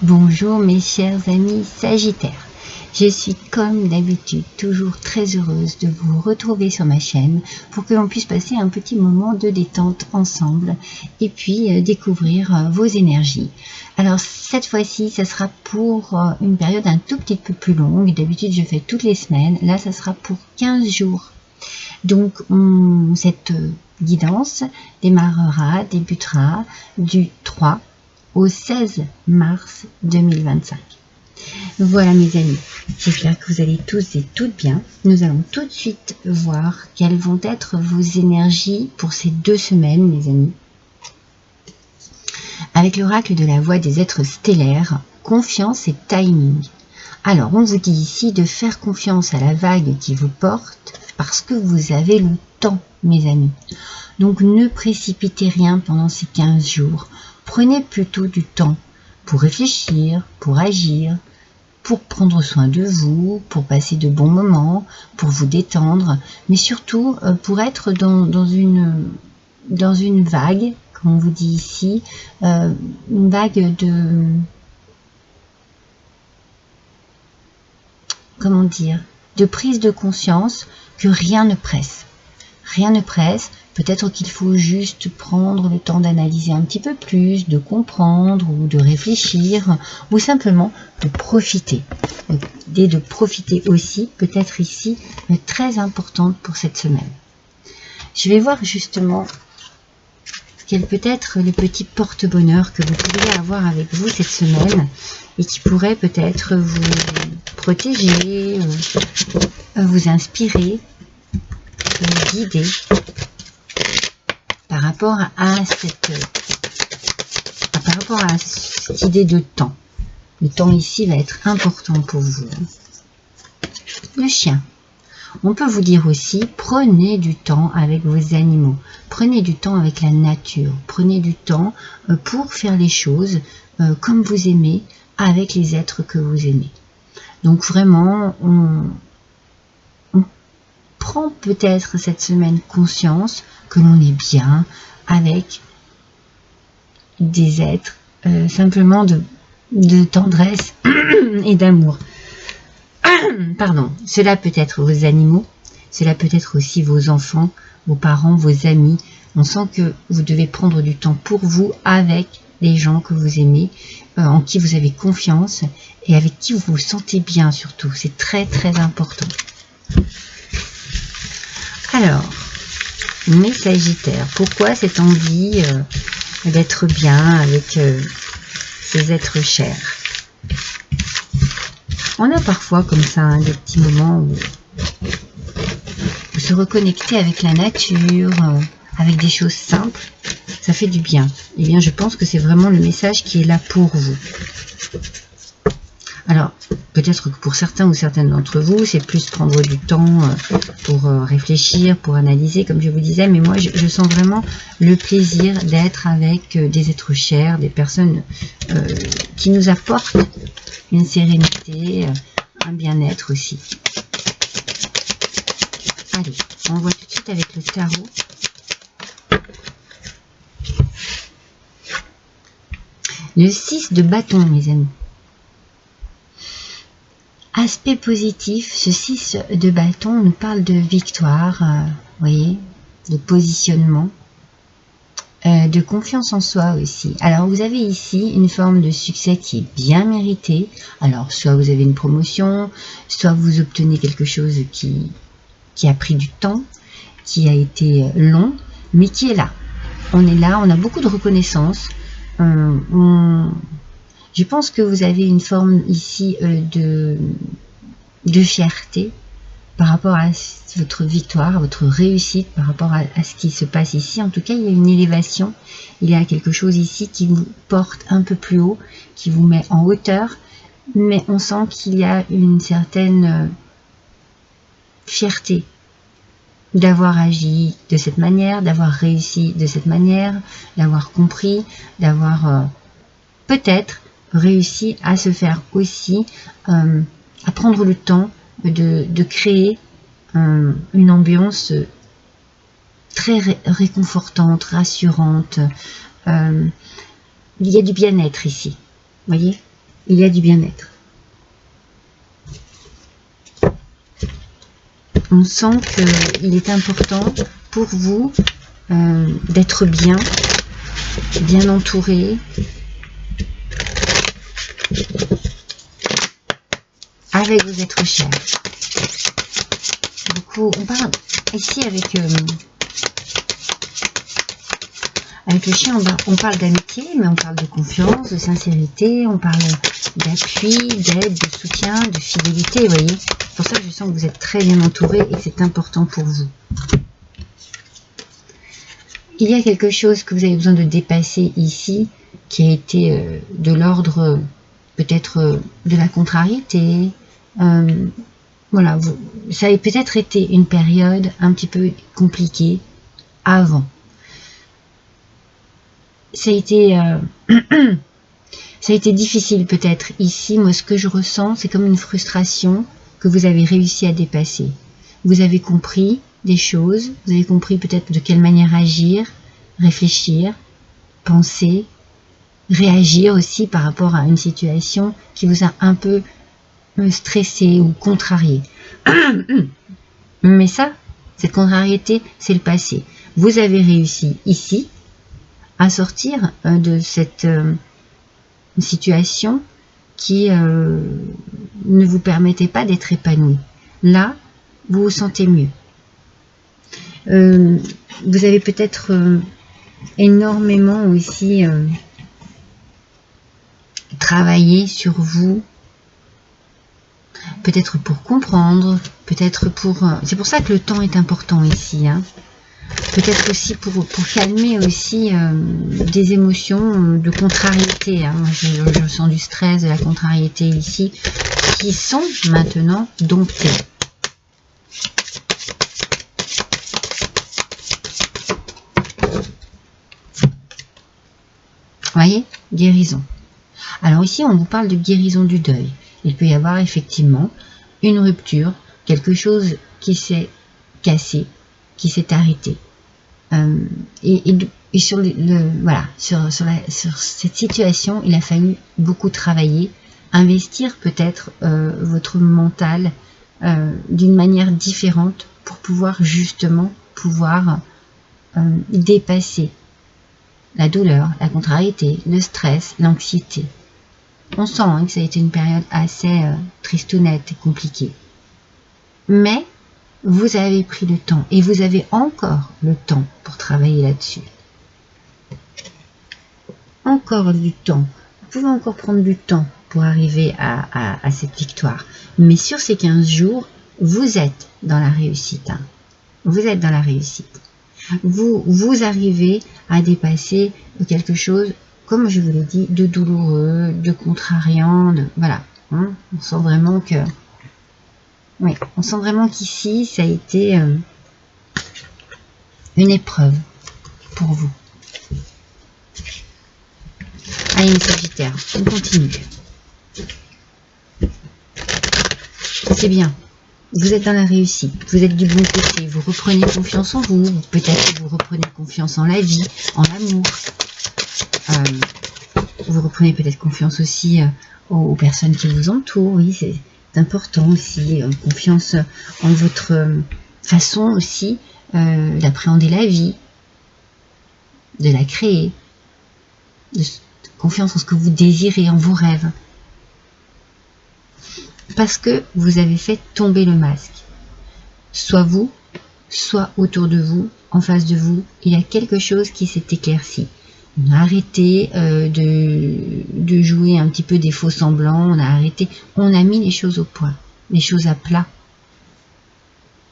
Bonjour mes chers amis Sagittaires, je suis comme d'habitude toujours très heureuse de vous retrouver sur ma chaîne pour que l'on puisse passer un petit moment de détente ensemble et puis découvrir vos énergies. Alors cette fois-ci, ça sera pour une période un tout petit peu plus longue. D'habitude je fais toutes les semaines, là ça sera pour 15 jours. Donc cette guidance débutera du 3 au 16 mars 2025. Voilà mes amis, j'espère que vous allez tous et toutes bien. Nous allons tout de suite voir quelles vont être vos énergies pour ces 2 semaines mes amis. Avec l'oracle de la voix des êtres stellaires, confiance et timing. Alors on vous dit ici de faire confiance à la vague qui vous porte parce que vous avez le temps mes amis. Donc ne précipitez rien pendant ces 15 jours. Prenez plutôt du temps pour réfléchir, pour agir, pour prendre soin de vous, pour passer de bons moments, pour vous détendre, mais surtout pour être dans une vague, comme on vous dit ici, une vague de... comment dire, de prise de conscience que rien ne presse. Rien ne presse, peut-être qu'il faut juste prendre le temps d'analyser un petit peu plus, de comprendre ou de réfléchir, ou simplement de profiter. L'idée de profiter aussi, peut-être ici, très importante pour cette semaine. Je vais voir justement quel peut être le petit porte-bonheur que vous pourriez avoir avec vous cette semaine et qui pourrait peut-être vous protéger, vous inspirer, vous guider par rapport à cette idée de temps. Le temps ici va être important pour vous. Le chien. On peut vous dire aussi, prenez du temps avec vos animaux, prenez du temps avec la nature, prenez du temps pour faire les choses comme vous aimez, avec les êtres que vous aimez. Donc vraiment, on prend peut-être cette semaine conscience que l'on est bien avec des êtres simplement de tendresse et d'amour. Pardon, cela peut être vos animaux, cela peut être aussi vos enfants, vos parents, vos amis. On sent que vous devez prendre du temps pour vous avec les gens que vous aimez, en qui vous avez confiance et avec qui vous vous sentez bien surtout. C'est très très important. Alors, mes Sagittaires, pourquoi cette envie d'être bien avec ces êtres chers? On a parfois comme ça des petits moments où se reconnecter avec la nature, avec des choses simples, ça fait du bien. Et bien, je pense que c'est vraiment le message qui est là pour vous. Alors, peut-être que pour certains ou certaines d'entre vous, c'est plus prendre du temps pour réfléchir, pour analyser, comme je vous disais. Mais moi, je sens vraiment le plaisir d'être avec des êtres chers, des personnes qui nous apportent une sérénité, un bien-être aussi. Allez, on voit tout de suite avec le tarot. Le 6 de bâton, mes amis. Aspect positif, ce 6 de bâton nous parle de victoire, voyez, de positionnement, de confiance en soi aussi. Alors vous avez ici une forme de succès qui est bien mérité. Alors soit vous avez une promotion, soit vous obtenez quelque chose qui a pris du temps, qui a été long, mais qui est là. On est là, on a beaucoup de reconnaissance. Je pense que vous avez une forme ici de fierté par rapport à votre victoire, à votre réussite, par rapport à ce qui se passe ici. En tout cas, il y a une élévation, il y a quelque chose ici qui vous porte un peu plus haut, qui vous met en hauteur, mais on sent qu'il y a une certaine fierté d'avoir agi de cette manière, d'avoir réussi de cette manière, d'avoir compris, d'avoir peut-être réussi à se faire aussi, à prendre le temps de créer une ambiance très réconfortante, rassurante. Il y a du bien-être ici, voyez. il y a du bien-être. On sent qu'il est important pour vous d'être bien entouré, avec vos êtres chers. Beaucoup, on parle ici avec le chien, on parle d'amitié, mais on parle de confiance, de sincérité, on parle d'appui, d'aide, de soutien, de fidélité, vous voyez. C'est pour ça que je sens que vous êtes très bien entouré et que c'est important pour vous. Il y a quelque chose que vous avez besoin de dépasser ici, qui a été de l'ordre peut-être de la contrariété. Voilà, ça a peut-être été une période un petit peu compliquée avant. Ça a été, ça a été difficile peut-être ici. Moi, ce que je ressens, c'est comme une frustration que vous avez réussi à dépasser. Vous avez compris des choses, vous avez compris peut-être de quelle manière agir, réfléchir, penser, réagir aussi par rapport à une situation qui vous a un peu stressé ou contrarié. Mais ça, cette contrariété, c'est le passé. Vous avez réussi ici à sortir de cette situation qui ne vous permettait pas d'être épanoui. Là, vous vous sentez mieux. Vous avez peut-être énormément aussi travaillé sur vous, peut-être pour comprendre, peut-être pour... c'est pour ça que le temps est important ici, hein. Peut-être aussi pour calmer aussi des émotions de contrariété, hein. Je sens du stress, de la contrariété ici, qui sont maintenant domptées. Voyez, guérison. Alors ici, on vous parle de guérison du deuil. Il peut y avoir effectivement une rupture, quelque chose qui s'est cassé, qui s'est arrêté. Et sur voilà, sur cette situation, il a fallu beaucoup travailler, investir peut-être votre mental d'une manière différente pour pouvoir justement dépasser la douleur, la contrariété, le stress, l'anxiété. On sent hein, que ça a été une période assez tristounette et compliquée. Mais vous avez pris le temps et vous avez encore le temps pour travailler là-dessus. Encore du temps. Vous pouvez encore prendre du temps pour arriver à cette victoire. Mais sur ces 15 jours, vous êtes dans la réussite. Hein. Vous êtes dans la réussite. Vous arrivez à dépasser quelque chose, comme je vous l'ai dit, de douloureux, de contrariant, voilà. Hein, on sent vraiment que... Oui, on sent vraiment qu'ici, ça a été une épreuve pour vous. Allez, mes Sagittaires, on continue. C'est bien. Vous êtes dans la réussite, vous êtes du bon côté, vous reprenez confiance en vous, peut-être que vous reprenez confiance en la vie, en l'amour. Vous reprenez peut-être confiance aussi aux personnes qui vous entourent, oui, c'est important aussi, confiance en votre façon aussi d'appréhender la vie, de la créer, confiance en ce que vous désirez, en vos rêves. Parce que vous avez fait tomber le masque. Soit vous, soit autour de vous, en face de vous, il y a quelque chose qui s'est éclairci. On a arrêté de jouer un petit peu des faux semblants, on a mis les choses au point, les choses à plat.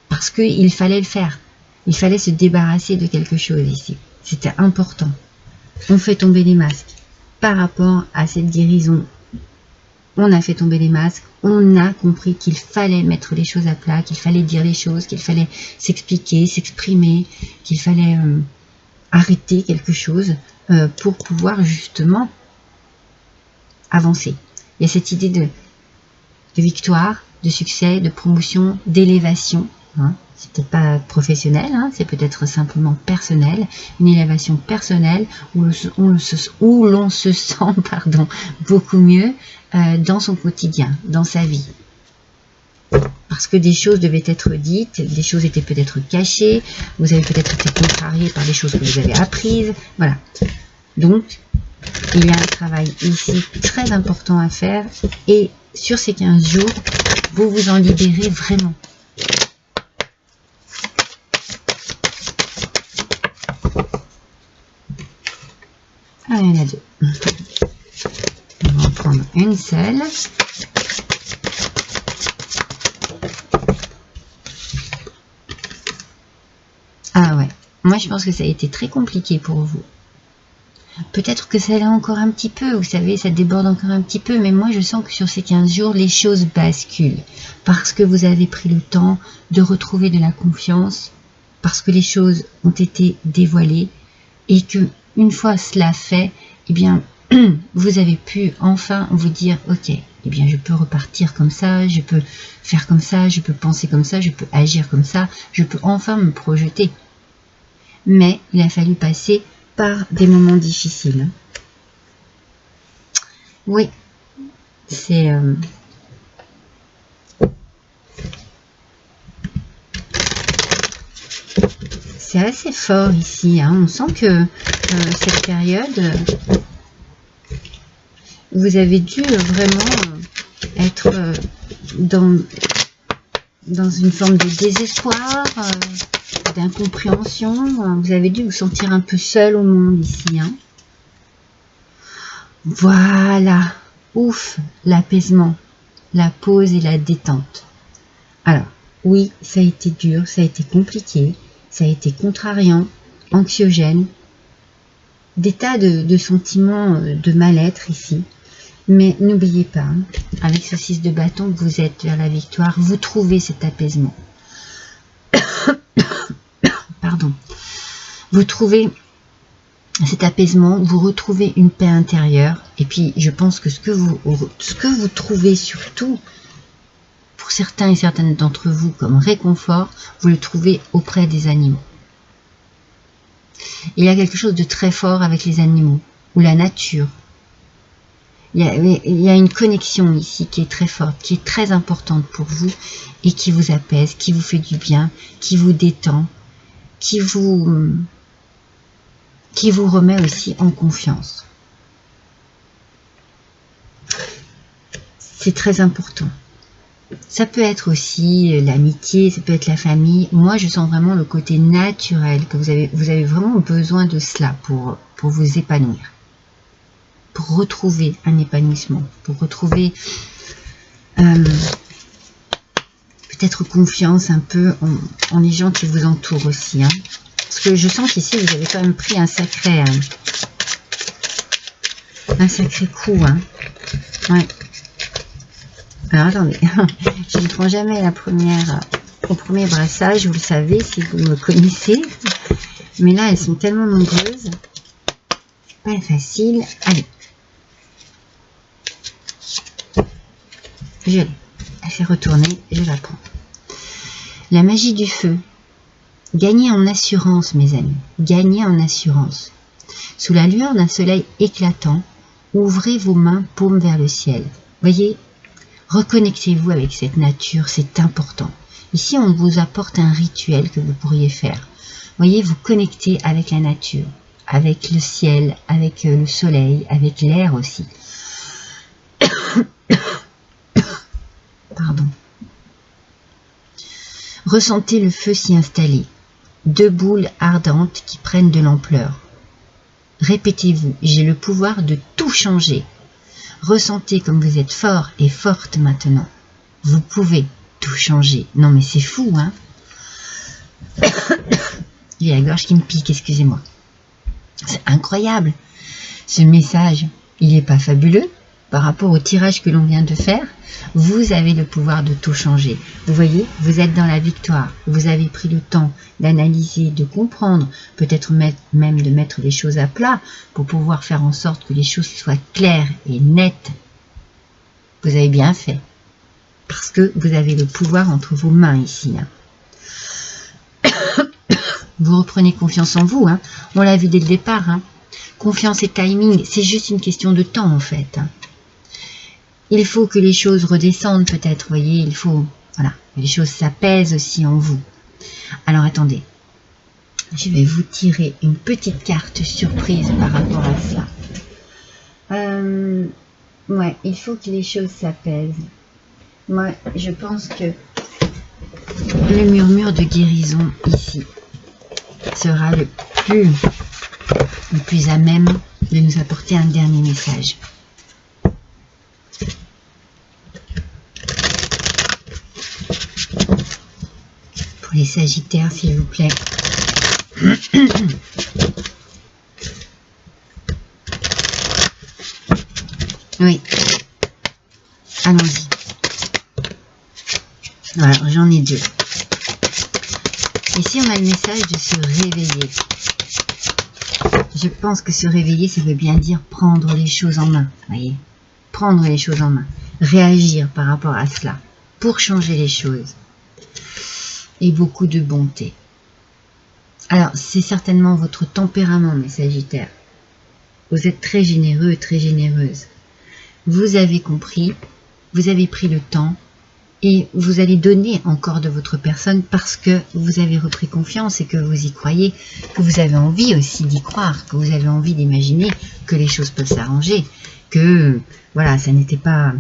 Parce qu'il fallait le faire. Il fallait se débarrasser de quelque chose ici. C'était important. On fait tomber les masques. Par rapport à cette guérison, on a fait tomber les masques, on a compris qu'il fallait mettre les choses à plat, qu'il fallait dire les choses, qu'il fallait s'expliquer, s'exprimer, qu'il fallait arrêter quelque chose pour pouvoir justement avancer. Il y a cette idée de victoire, de succès, de promotion, d'élévation Hein. C'est peut-être pas professionnel, hein, c'est peut-être simplement personnel, une élévation personnelle où l'on se sent pardon, beaucoup mieux dans son quotidien, dans sa vie. Parce que des choses devaient être dites, des choses étaient peut-être cachées, vous avez peut-être été contrarié par des choses que vous avez apprises, voilà. Donc, il y a un travail ici très important à faire et sur ces 15 jours, vous vous en libérez vraiment. Ah, il y en a deux. On va en prendre une seule. Ah ouais, moi je pense que ça a été très compliqué pour vous. Peut-être que ça l'est encore un petit peu, vous savez, ça déborde encore un petit peu, mais moi je sens que sur ces 15 jours, les choses basculent. Parce que vous avez pris le temps de retrouver de la confiance, parce que les choses ont été dévoilées, et que une fois cela fait, eh bien, vous avez pu enfin vous dire, ok, eh bien je peux repartir comme ça, je peux faire comme ça, je peux penser comme ça, je peux agir comme ça, je peux enfin me projeter. Mais il a fallu passer par des moments difficiles. Oui, c'est assez fort ici. Hein. On sent que cette période, vous avez dû vraiment être dans une forme de désespoir, d'incompréhension. Vous avez dû vous sentir un peu seul au monde ici. Hein. Voilà, ouf, l'apaisement, la pause et la détente. Alors, oui, ça a été dur, ça a été compliqué, ça a été contrariant, anxiogène, des tas de sentiments de mal-être ici. Mais n'oubliez pas, hein, avec ce 6 de bâton, vous êtes vers la victoire, vous trouvez cet apaisement. Pardon. Vous trouvez cet apaisement, vous retrouvez une paix intérieure. Et puis, je pense que ce que vous trouvez surtout, pour certains et certaines d'entre vous, comme réconfort, vous le trouvez auprès des animaux. Il y a quelque chose de très fort avec les animaux, ou la nature. Il y a une connexion ici qui est très forte, qui est très importante pour vous, et qui vous apaise, qui vous fait du bien, qui vous détend, qui vous remet aussi en confiance. C'est très important. Ça peut être aussi l'amitié, ça peut être la famille. Moi, je sens vraiment le côté naturel, que vous avez vraiment besoin de cela pour vous épanouir. Pour retrouver un épanouissement, pour retrouver peut-être confiance un peu en les gens qui vous entourent aussi. Hein. Parce que je sens qu'ici, vous avez quand même pris un sacré coup. Hein. Ouais. Alors attendez, je ne prends jamais au premier brassage, vous le savez si vous me connaissez. Mais là, elles sont tellement nombreuses. Pas facile. Allez. Je l'ai. Elle fait retourner, je la prends. La magie du feu. Gagnez en assurance, mes amis. Gagnez en assurance. Sous la lueur d'un soleil éclatant, ouvrez vos mains paumes vers le ciel. Voyez, reconnectez-vous avec cette nature, c'est important. Ici, on vous apporte un rituel que vous pourriez faire. Voyez, vous connectez avec la nature, avec le ciel, avec le soleil, avec l'air aussi. Pardon. Ressentez le feu s'y installer. 2 boules ardentes qui prennent de l'ampleur. Répétez-vous, j'ai le pouvoir de tout changer. Ressentez comme vous êtes fort et forte maintenant. Vous pouvez tout changer. Non mais c'est fou, hein. J'ai la gorge qui me pique, excusez-moi. C'est incroyable. Ce message, il n'est pas fabuleux par rapport au tirage que l'on vient de faire. Vous avez le pouvoir de tout changer. Vous voyez, vous êtes dans la victoire. Vous avez pris le temps d'analyser, de comprendre, peut-être même de mettre les choses à plat pour pouvoir faire en sorte que les choses soient claires et nettes. Vous avez bien fait. Parce que vous avez le pouvoir entre vos mains ici. Hein. Vous reprenez confiance en vous. Hein. On l'a vu dès le départ. Hein. Confiance et timing, c'est juste une question de temps en fait. Hein. Il faut que les choses redescendent peut-être, vous voyez, il faut, voilà, que les choses s'apaisent aussi en vous. Alors attendez, je vais vous tirer une petite carte surprise par rapport à ça. Ouais, il faut que les choses s'apaisent. Moi, je pense que le murmure de guérison ici sera le plus à même de nous apporter un dernier message. Pour les Sagittaires, s'il vous plaît. Oui. Allons-y. Alors, j'en ai deux. Ici, on a le message de se réveiller. Je pense que se réveiller, ça veut bien dire prendre les choses en main. Voyez, prendre les choses en main. Réagir par rapport à cela. Pour changer les choses. Et beaucoup de bonté. Alors, c'est certainement votre tempérament, mes Sagittaires. Vous êtes très généreux et très généreuse. Vous avez compris, vous avez pris le temps et vous allez donner encore de votre personne parce que vous avez repris confiance et que vous y croyez, que vous avez envie aussi d'y croire, que vous avez envie d'imaginer que les choses peuvent s'arranger, que voilà, ça n'était pas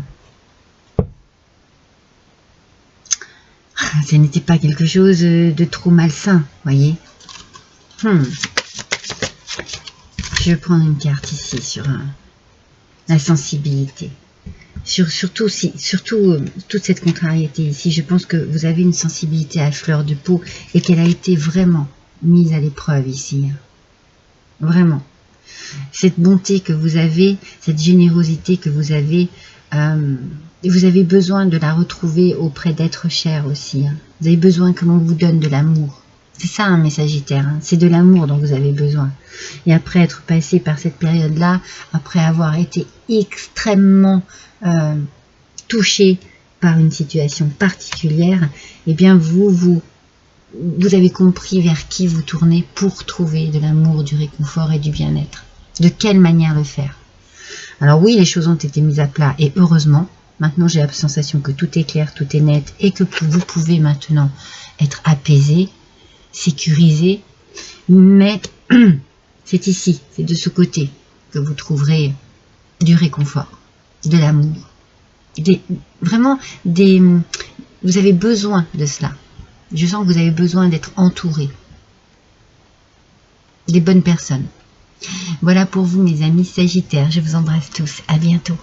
quelque chose de trop malsain, voyez. Je vais prendre une carte ici sur la sensibilité. Surtout toute cette contrariété ici, je pense que vous avez une sensibilité à fleur de peau et qu'elle a été vraiment mise à l'épreuve ici. Vraiment. Cette bonté que vous avez, cette générosité que vous avez besoin de la retrouver auprès d'êtres chers aussi. Hein. Vous avez besoin que l'on vous donne de l'amour. C'est ça, mes Sagittaires, hein. C'est de l'amour dont vous avez besoin. Et après être passé par cette période-là, après avoir été extrêmement touché par une situation particulière, eh bien vous avez compris vers qui vous tournez pour trouver de l'amour, du réconfort et du bien-être. De quelle manière le faire? Alors oui, les choses ont été mises à plat et heureusement, maintenant j'ai la sensation que tout est clair, tout est net et que vous pouvez maintenant être apaisé, sécurisé, mais c'est ici, c'est de ce côté que vous trouverez du réconfort, de l'amour, vous avez besoin de cela. Je sens que vous avez besoin d'être entouré des bonnes personnes. Voilà pour vous mes amis Sagittaires, je vous embrasse tous, à bientôt.